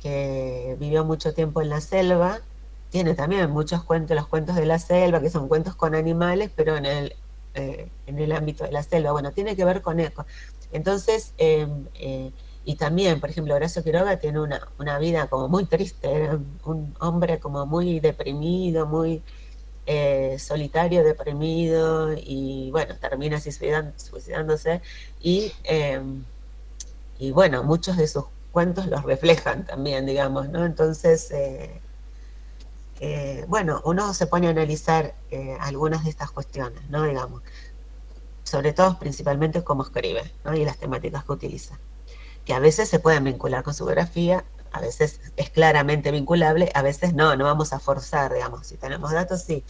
[SPEAKER 1] que vivió mucho tiempo en la selva, tiene también muchos cuentos, los cuentos de la selva, que son cuentos con animales, pero en el ámbito de la selva. Bueno, tiene que ver con eso. Entonces, y también, por ejemplo, Horacio Quiroga tiene una vida como muy triste, era un hombre como muy deprimido, muy solitario, deprimido, y bueno, termina suicidándose, y bueno, muchos de sus cuentos los reflejan también, digamos, ¿no? Entonces, bueno, uno se pone a analizar algunas de estas cuestiones, ¿no? Digamos, sobre todo, principalmente, cómo escribe, ¿no? Y las temáticas que utiliza, que a veces se pueden vincular con su biografía, a veces es claramente vinculable, a veces no vamos a forzar, digamos, si tenemos datos, sí,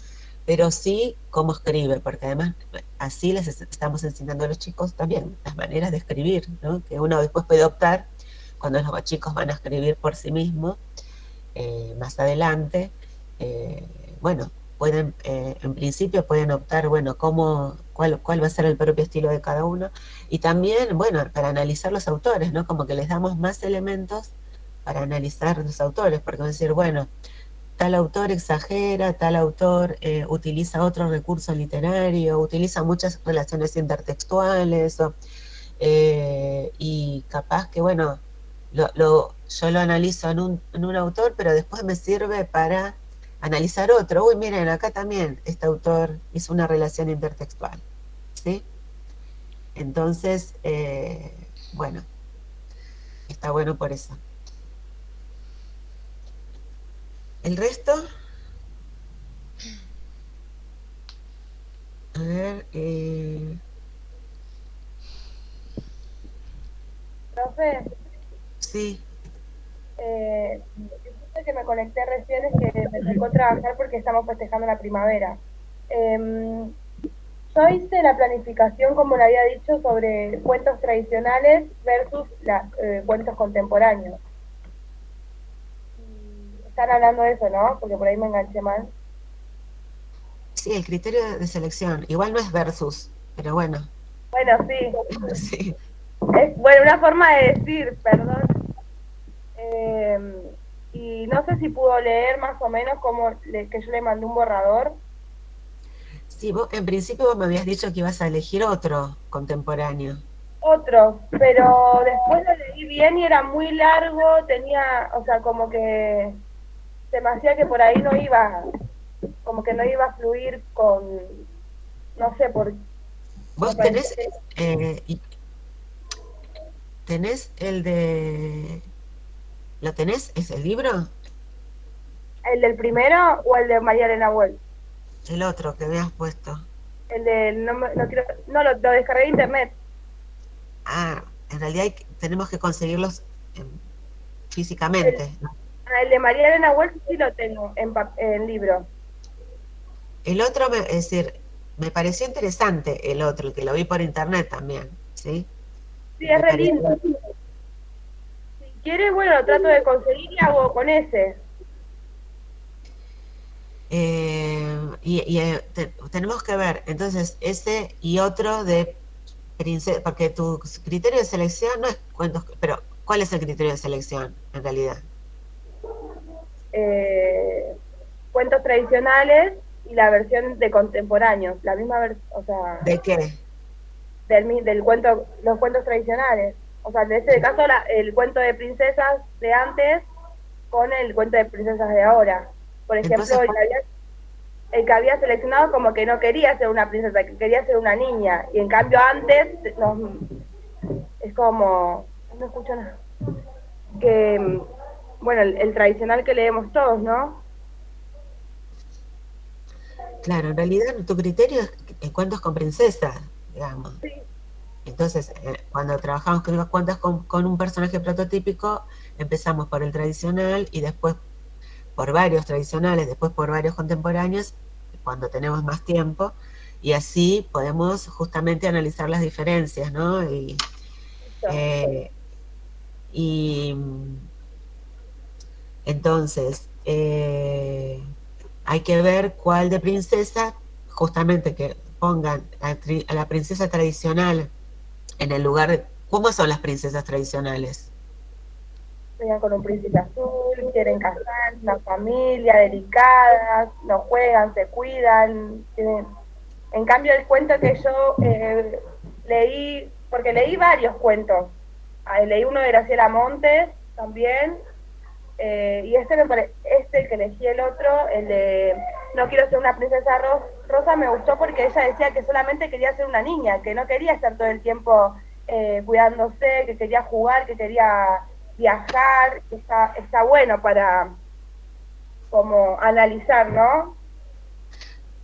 [SPEAKER 1] pero sí cómo escribe, porque además así les estamos enseñando a los chicos también las maneras de escribir, ¿no? Que uno después puede optar cuando los chicos van a escribir por sí mismos, más adelante, bueno, en principio pueden optar, bueno, cuál va a ser el propio estilo de cada uno, y también, bueno, para analizar los autores, ¿no? Como que les damos más elementos para analizar los autores, porque van a decir, bueno, tal autor exagera, tal autor utiliza otro recurso literario, utiliza muchas relaciones intertextuales, y capaz que, bueno, yo lo analizo en un autor, pero después me sirve para analizar otro. Uy, miren, acá también este autor hizo una relación intertextual, ¿sí? Entonces, bueno, está bueno por eso. El resto, a ver,
[SPEAKER 7] Profe,
[SPEAKER 1] sí,
[SPEAKER 7] disculpe que me conecté recién, es que me tocó trabajar porque estamos festejando la primavera. Yo hice la planificación, como le había dicho, sobre cuentos tradicionales versus cuentos contemporáneos. Y están hablando de eso, ¿no? Porque por ahí me enganché mal.
[SPEAKER 1] sí, el criterio de selección, igual no es versus, pero bueno,
[SPEAKER 7] Bueno, sí.
[SPEAKER 1] sí.
[SPEAKER 7] Es, bueno, una forma de decir, perdón. Y no sé si pudo leer más o menos que yo le mandé un borrador.
[SPEAKER 1] Sí, en principio vos me habías dicho que ibas a elegir otro contemporáneo.
[SPEAKER 7] Otro, pero después lo leí bien y era muy largo, tenía, o sea, como que se me hacía que por ahí no iba, como que no iba a fluir con, no sé, por...
[SPEAKER 1] Vos tenés el de... ¿Lo tenés? ¿Es el libro?
[SPEAKER 7] ¿El del primero o el de María Elena Wolf?
[SPEAKER 1] El otro que habías puesto.
[SPEAKER 7] El de, no quiero, no lo descargué de internet.
[SPEAKER 1] En realidad tenemos que conseguirlos físicamente, ¿no?
[SPEAKER 7] El de María Elena Walsh sí lo tengo en libro.
[SPEAKER 1] El otro, es decir, me pareció interesante el otro, el que lo vi por internet también, ¿sí?
[SPEAKER 7] Sí, es
[SPEAKER 1] Me
[SPEAKER 7] re
[SPEAKER 1] pareció,
[SPEAKER 7] lindo. Si quieres, bueno, trato de conseguir y hago con ese.
[SPEAKER 1] tenemos que ver, entonces, ese y otro de princesa, porque tu criterio de selección no es cuentos, pero ¿cuál es el criterio de selección en realidad?
[SPEAKER 7] Cuentos tradicionales y la versión de contemporáneos, la misma versión, o sea,
[SPEAKER 1] ¿De qué?
[SPEAKER 7] del cuento, los cuentos tradicionales. O sea, en este caso el cuento de princesas de antes con el cuento de princesas de ahora. Por ejemplo,
[SPEAKER 1] Entonces,
[SPEAKER 7] el que había seleccionado como que no quería ser una princesa, que quería ser una niña. Y en cambio antes es como... No escucho nada. Que, bueno, el tradicional que leemos todos, ¿no?
[SPEAKER 1] claro, en realidad tu criterio es cuentos con princesas, digamos.
[SPEAKER 7] Sí.
[SPEAKER 1] Entonces, cuando trabajamos con los cuentos con un personaje prototípico, empezamos por el tradicional y después por varios tradicionales, después por varios contemporáneos, cuando tenemos más tiempo, y así podemos justamente analizar las diferencias, ¿no? Eh, y entonces, hay que ver cuál de princesa, justamente que pongan a la princesa tradicional en el lugar de... ¿Cómo son las princesas tradicionales?
[SPEAKER 7] Venían con un príncipe azul, quieren casarse, una familia, delicadas, no juegan, se cuidan. En cambio, el cuento que yo leí, porque leí varios cuentos, leí uno de Graciela Montes también, y este que elegí el otro, el de No quiero ser una princesa rosa, me gustó porque ella decía que solamente quería ser una niña, que no quería estar todo el tiempo cuidándose, que quería jugar, que quería viajar. Está bueno para como analizar, ¿no?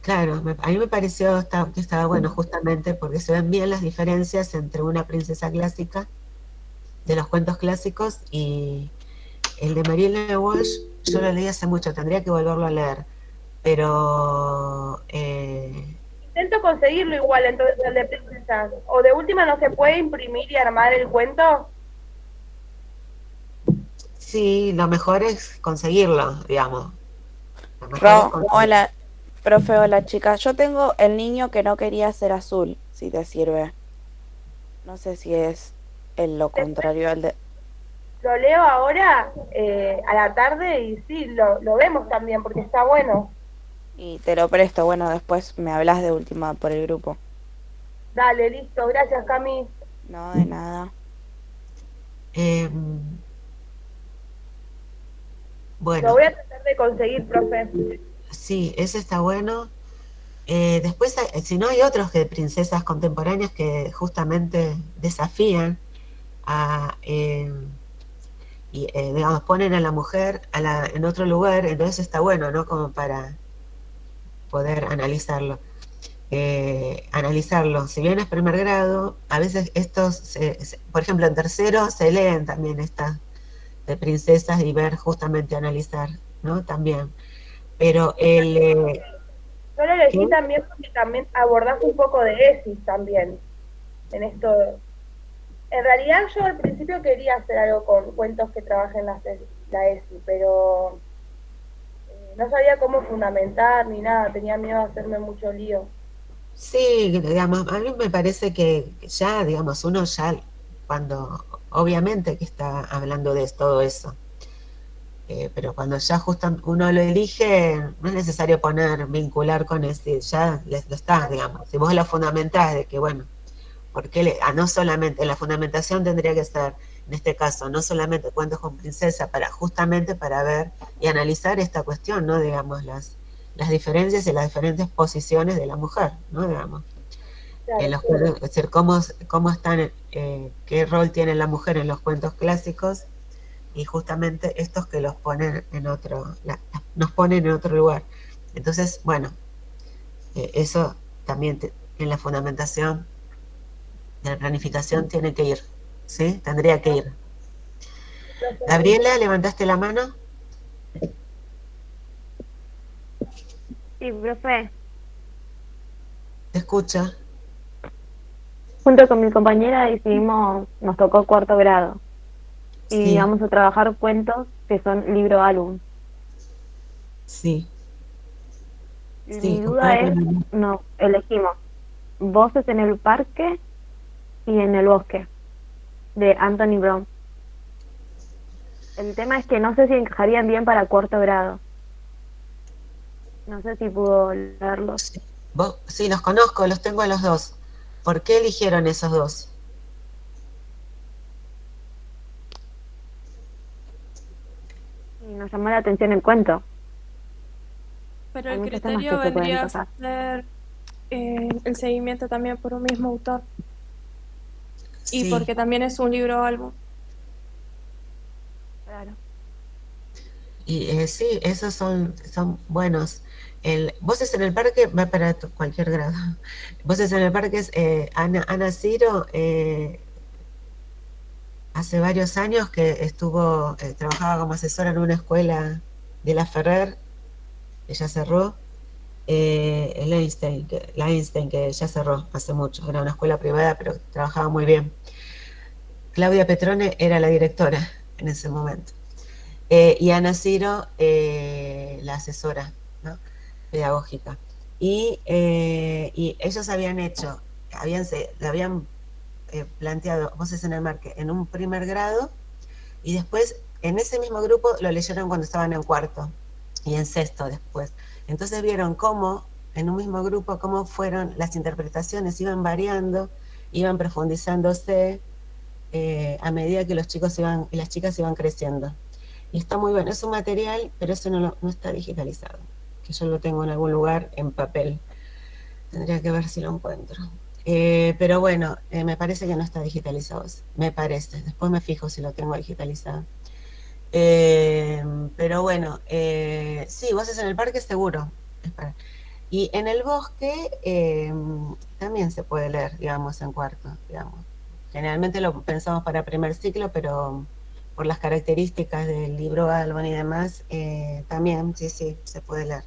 [SPEAKER 1] Claro, a mí me pareció que estaba bueno justamente porque se ven bien las diferencias entre una princesa clásica de los cuentos clásicos y el de Marielena Walsh. Yo lo leí hace mucho, tendría que volverlo a leer, pero
[SPEAKER 7] Intento conseguirlo igual, entonces, el de princesas. O de última no se puede imprimir y armar el cuento.
[SPEAKER 1] sí, lo mejor es conseguirlo, digamos. Lo mejor es conseguirlo.
[SPEAKER 8] Hola, profe, hola chicas. Yo tengo el niño que no quería ser azul, si te sirve. No sé si es lo contrario al de...
[SPEAKER 7] Lo leo ahora a la tarde y sí, lo vemos también porque está bueno.
[SPEAKER 8] Y te lo presto, bueno, después me hablas de última por el grupo.
[SPEAKER 7] Dale, listo, gracias Cami.
[SPEAKER 8] No, de nada.
[SPEAKER 1] Bueno,
[SPEAKER 7] lo voy a tratar de conseguir, profe.
[SPEAKER 1] Sí, ese está bueno. Después, si no, hay otros de princesas contemporáneas que justamente desafían y digamos, ponen a la mujer en otro lugar, entonces está bueno, ¿no? Como para poder analizarlo. Si bien es primer grado, a veces estos, por ejemplo, en tercero se leen también estas de princesas y ver justamente analizar, ¿no? También. Pero
[SPEAKER 7] Yo lo elegí
[SPEAKER 1] ¿qué?
[SPEAKER 7] también porque también abordás un poco de ESIS también en esto. En realidad yo al principio quería hacer algo con cuentos que trabajen la ESI, pero no sabía cómo fundamentar ni nada, tenía miedo de hacerme mucho lío.
[SPEAKER 1] Sí, digamos, a mí me parece que ya, digamos, uno ya, cuando, obviamente que está hablando de todo eso, pero cuando ya justo uno lo elige, no es necesario vincular con ese, ya lo está, digamos, si vos lo fundamentás de que, bueno, porque no solamente, la fundamentación tendría que ser, en este caso, no solamente cuentos con princesa, justamente para ver y analizar esta cuestión, ¿no? Digamos, las diferencias y las diferentes posiciones de la mujer, ¿no? Digamos.
[SPEAKER 7] Claro.
[SPEAKER 1] Es decir, cómo están, qué rol tiene la mujer en los cuentos clásicos y justamente estos que los ponen nos ponen en otro lugar. Entonces, bueno, eso también en la fundamentación de la planificación tiene que ir, ¿sí? Tendría que ir. Gabriela, ¿levantaste la mano?
[SPEAKER 9] Sí, profe.
[SPEAKER 1] Te escucho.
[SPEAKER 9] Junto con mi compañera decidimos, nos tocó cuarto grado y
[SPEAKER 1] Sí,
[SPEAKER 9] vamos a trabajar cuentos que son libro álbum.
[SPEAKER 1] sí,
[SPEAKER 9] Mi
[SPEAKER 1] sí.
[SPEAKER 9] duda es, no, elegimos Voces en el parque y en el bosque, de Anthony Brown. El tema es que no sé si encajarían bien para cuarto grado. No sé si pudo leerlos.
[SPEAKER 1] Sí, los conozco, los tengo a los dos. ¿Por qué eligieron esos dos?
[SPEAKER 9] Y nos llamó la atención el cuento.
[SPEAKER 10] Pero
[SPEAKER 9] Hay
[SPEAKER 10] el
[SPEAKER 9] muchos temas
[SPEAKER 10] criterio
[SPEAKER 9] que se pueden
[SPEAKER 10] vendría a
[SPEAKER 9] tocar.
[SPEAKER 10] ser el seguimiento también por un mismo autor y
[SPEAKER 1] Sí,
[SPEAKER 10] porque también es un libro álbum.
[SPEAKER 9] Claro.
[SPEAKER 1] y sí, esos son buenos. Voces en el parque va para cualquier grado. Voces en el parque es Ana Ciro, hace varios años que estuvo, trabajaba como asesora en una escuela de La Ferrer, que ya cerró, el la Einstein, que ya cerró hace mucho, era una escuela privada, pero trabajaba muy bien. Claudia Petrone era la directora en ese momento. Y Ana Ciro, la asesora, ¿no? Pedagógica. Y ellos habían hecho, le habían planteado Voces en el Parque en un primer grado, y después en ese mismo grupo lo leyeron cuando estaban en cuarto y en sexto después. Entonces vieron cómo, en un mismo grupo, cómo fueron las interpretaciones, iban variando, iban profundizándose a medida que los chicos y las chicas iban creciendo. Y está muy bueno, es un material, pero eso no está digitalizado, que yo lo tengo en algún lugar en papel. Tendría que ver si lo encuentro. Pero bueno, me parece que no está digitalizado. Me parece. Después me fijo si lo tengo digitalizado. Pero bueno, sí, Voces en el Parque seguro. Y en el bosque también se puede leer, digamos, en cuarto, digamos. Generalmente lo pensamos para primer ciclo, pero por las características del libro Albon y demás, también, sí, se puede leer.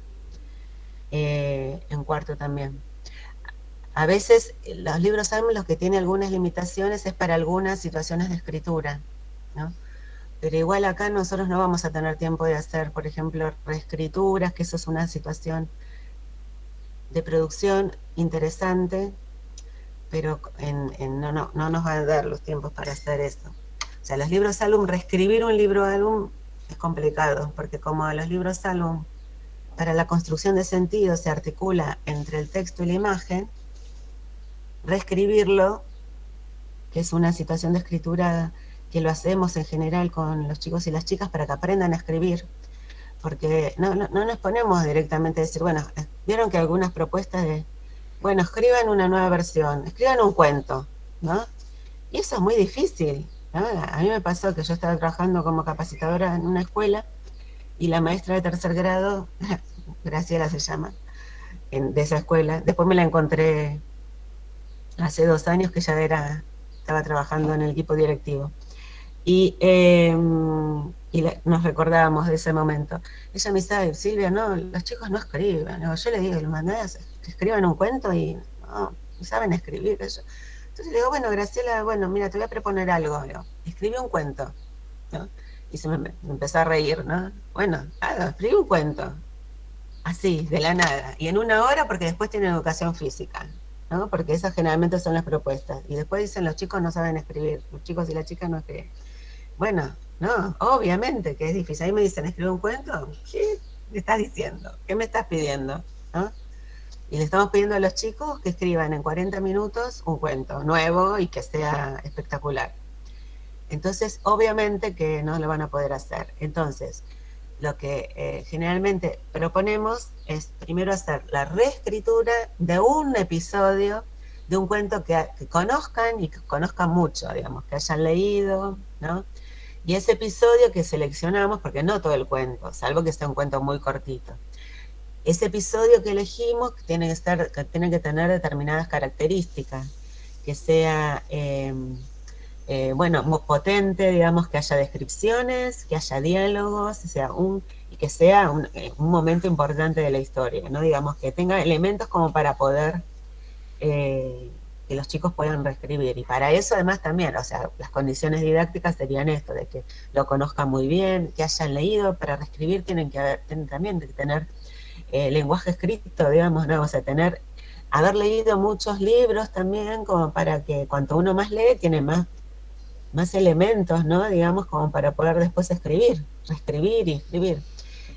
[SPEAKER 1] En cuarto también. A veces los libros Albon, los que tienen algunas limitaciones es para algunas situaciones de escritura, ¿no? Pero igual acá nosotros no vamos a tener tiempo de hacer, por ejemplo, reescrituras, que eso es una situación de producción interesante, pero no nos va a dar los tiempos para hacer eso. O sea, los libros álbum, reescribir un libro álbum es complicado, porque como los libros álbum, para la construcción de sentido se articula entre el texto y la imagen, reescribirlo, que es una situación de escritura que lo hacemos en general con los chicos y las chicas para que aprendan a escribir, porque no nos ponemos directamente a decir, bueno, vieron que algunas propuestas de, bueno, escriban una nueva versión, escriban un cuento, ¿no? Y eso es muy difícil, ¿no? A mí me pasó que yo estaba trabajando como capacitadora en una escuela y la maestra de tercer grado, Graciela se llama, de esa escuela, después me la encontré hace 2 años que ya estaba trabajando en el equipo directivo. Y nos recordábamos de ese momento. Ella me dice, Silvia, no, los chicos no escriben. Yo le digo, los mandás, escriban un cuento y no saben escribir. Entonces le digo, bueno, Graciela, bueno, mira, te voy a proponer algo. Escribí un cuento, ¿no? Y me empezó a reír, ¿no? Bueno, claro, escribí un cuento, así, de la nada. Y en 1 hora, porque después tienen educación física, ¿no? Porque esas generalmente son las propuestas. Y después dicen, los chicos no saben escribir, los chicos y las chicas no escriben. Bueno, no, obviamente que es difícil. Ahí me dicen, ¿escribe un cuento? ¿Qué me estás diciendo? ¿Qué me estás pidiendo? ¿No? Y le estamos pidiendo a los chicos que escriban en 40 minutos un cuento nuevo y que sea espectacular. Entonces, obviamente que no lo van a poder hacer. Entonces, lo que generalmente proponemos es primero hacer la reescritura de un episodio de un cuento que conozcan y que conozcan mucho, digamos, que hayan leído, ¿no? Y ese episodio que seleccionamos, porque no todo el cuento, salvo que sea un cuento muy cortito, ese episodio que elegimos tiene que tener determinadas características, que sea, bueno, muy potente, digamos, que haya descripciones, que haya diálogos, y que sea un momento importante de la historia, ¿no? Digamos, que tenga elementos como para poder, que los chicos puedan reescribir. Y para eso además también, o sea, las condiciones didácticas serían esto, de que lo conozcan muy bien, que hayan leído. Para reescribir tienen también que tener lenguaje escrito, digamos, ¿no? O sea, haber leído muchos libros también, como para que cuanto uno más lee, tiene más elementos, ¿no? Digamos, como para poder después reescribir y escribir.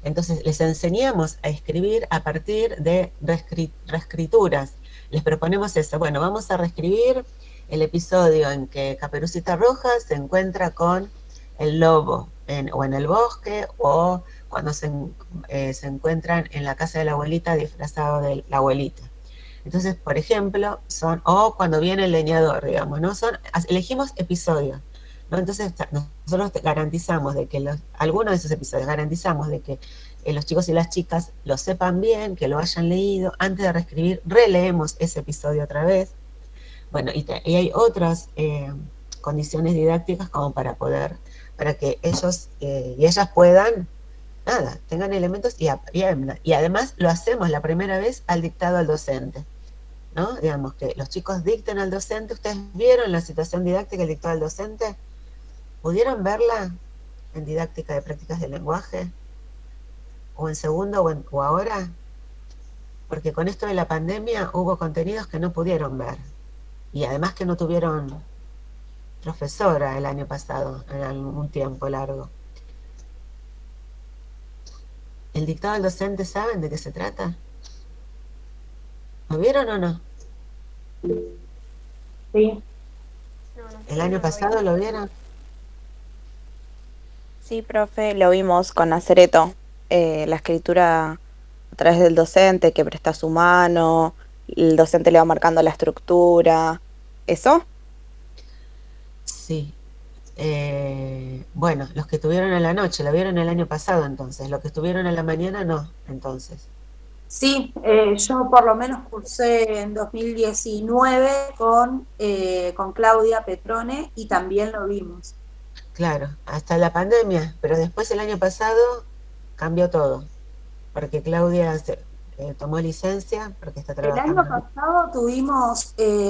[SPEAKER 1] Entonces, les enseñamos a escribir a partir de reescrituras. Les proponemos eso. Bueno, vamos a reescribir el episodio en que Caperucita Roja se encuentra con el lobo, o en el bosque, o cuando se encuentran en la casa de la abuelita disfrazado de la abuelita. Entonces, por ejemplo, o cuando viene el leñador, digamos, ¿no? Elegimos episodios, ¿no? Entonces, nosotros garantizamos de que algunos de esos episodios, garantizamos de que los chicos y las chicas lo sepan bien, que lo hayan leído. Antes de reescribir, releemos ese episodio otra vez. Bueno, y hay otras condiciones didácticas como para que ellos y ellas puedan, tengan elementos y además lo hacemos la primera vez al dictado al docente, ¿no? Digamos que los chicos dicten al docente. ¿Ustedes vieron la situación didáctica del dictado al docente? ¿Pudieron verla en didáctica de prácticas del lenguaje? ¿O en segundo o ahora? Porque con esto de la pandemia hubo contenidos que no pudieron ver. Y además que no tuvieron profesora el año pasado, en algún tiempo largo. ¿El dictado al docente saben de qué se trata? ¿Lo vieron o no?
[SPEAKER 9] Sí.
[SPEAKER 1] ¿El año pasado lo vieron?
[SPEAKER 8] Sí, profe, lo vimos con Acereto. La escritura a través del docente que presta su mano, el docente le va marcando la estructura. ¿Eso?
[SPEAKER 1] Sí. Bueno, los que estuvieron en la noche, lo vieron el año pasado entonces. Los que estuvieron en la mañana, no, entonces.
[SPEAKER 2] Sí, yo por lo menos cursé en 2019 con Claudia Petrone y también lo vimos.
[SPEAKER 1] Claro, hasta la pandemia, pero después el año pasado cambió todo, porque Claudia tomó licencia, porque está trabajando.
[SPEAKER 2] El año pasado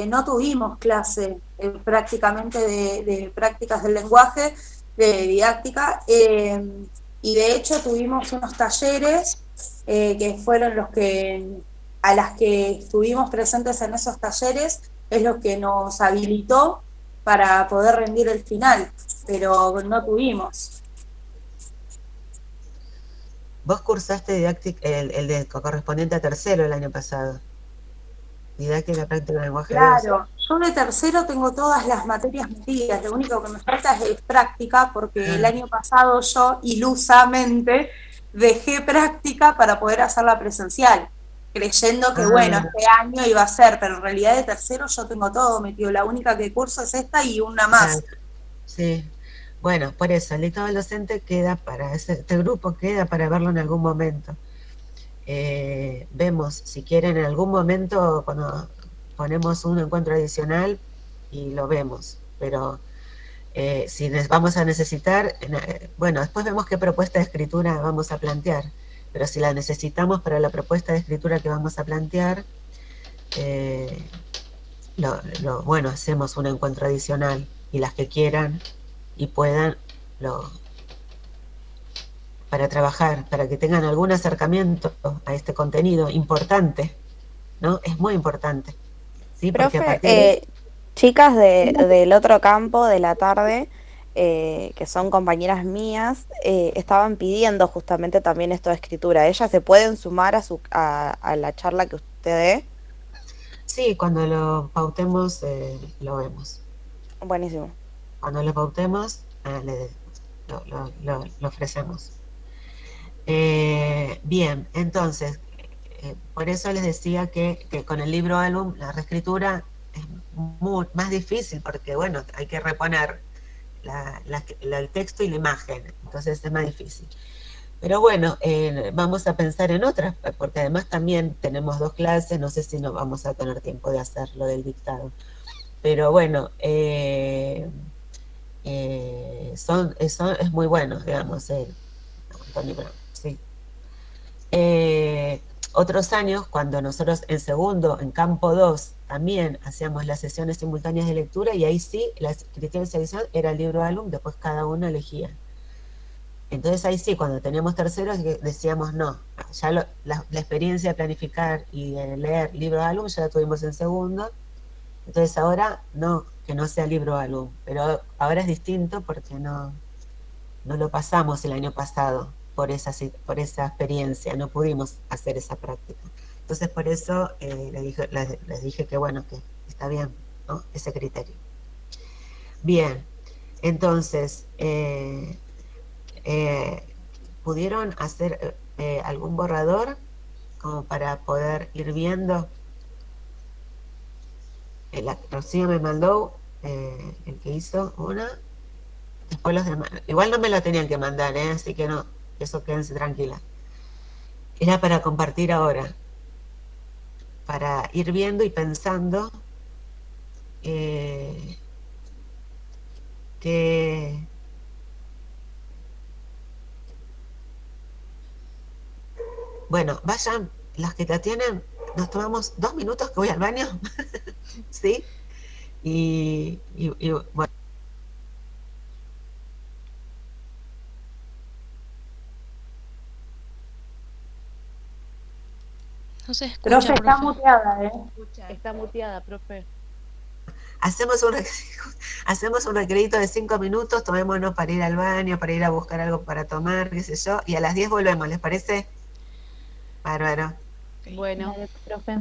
[SPEAKER 2] no tuvimos clase prácticamente de prácticas del lenguaje, de didáctica, y de hecho tuvimos unos talleres que fueron a las que estuvimos presentes en esos talleres, es lo que nos habilitó para poder rendir el final, pero no tuvimos.
[SPEAKER 1] Vos cursaste didáctica, el de correspondiente a tercero el año pasado. Didáctica práctica del lenguaje.
[SPEAKER 2] Claro, yo de tercero tengo todas las materias metidas, lo único que me falta es práctica, porque el año pasado yo ilusamente dejé práctica para poder hacerla presencial, creyendo que bueno, este año iba a ser, pero en realidad de tercero yo tengo todo metido, la única que curso es esta y una más.
[SPEAKER 1] Sí, bueno, por eso, el dictado del docente queda para, este grupo queda para verlo en algún momento. Vemos, si quieren, en algún momento cuando ponemos un encuentro adicional y lo vemos, pero si vamos a necesitar, bueno, después vemos qué propuesta de escritura vamos a plantear, pero si la necesitamos para la propuesta de escritura que vamos a plantear, bueno, hacemos un encuentro adicional y las que quieran y puedan para trabajar, para que tengan algún acercamiento a este contenido importante, ¿no? Es muy importante. ¿Sí? Porque
[SPEAKER 8] Profe, chicas del otro campo de la tarde, que son compañeras mías, estaban pidiendo justamente también esto de escritura. ¿Ellas se pueden sumar a la charla que usted dé?
[SPEAKER 1] Sí, cuando lo pautemos, lo vemos.
[SPEAKER 8] Buenísimo.
[SPEAKER 1] Cuando lo pautemos, lo ofrecemos. Bien, entonces, por eso les decía que con el libro álbum la reescritura es más difícil, porque bueno, hay que reponer el texto y la imagen, entonces es más difícil. Pero bueno, vamos a pensar en otras, porque además también tenemos 2 clases, no sé si no vamos a tener tiempo de hacer lo del dictado. Pero bueno, es muy bueno, digamos, Antonio Brown, sí. Otros años, cuando nosotros en segundo, en campo 2, también hacíamos las sesiones simultáneas de lectura, y ahí sí, la criterios de selección era el libro de álbum, después cada uno elegía. Entonces ahí sí, cuando teníamos terceros, decíamos no, ya la experiencia de planificar y de leer libro de álbum ya la tuvimos en segundo, entonces ahora no, que no sea libro de álbum, pero ahora es distinto porque no lo pasamos el año pasado por esa experiencia, no pudimos hacer esa práctica. Entonces por eso les dije que bueno, que está bien, ¿no? Ese criterio. Bien, entonces, ¿pudieron hacer algún borrador como para poder ir viendo? Rocío me mandó el que hizo una. Después los demás, igual no me lo tenían que mandar, así que no, eso quédense tranquila. Era para compartir ahora, para ir viendo y pensando que bueno, vayan, las que la tienen, nos tomamos 2 minutos que voy al baño, ¿sí? Y bueno.
[SPEAKER 5] No se escucha,
[SPEAKER 9] Profe, está
[SPEAKER 5] profe.
[SPEAKER 9] muteada,
[SPEAKER 3] Está muteada, profe.
[SPEAKER 1] Hacemos un recredito de 5 minutos, tomémonos para ir al baño, para ir a buscar algo para tomar, qué sé yo, y a las 10 volvemos, ¿les parece? Bárbaro.
[SPEAKER 3] Bueno,
[SPEAKER 9] profe.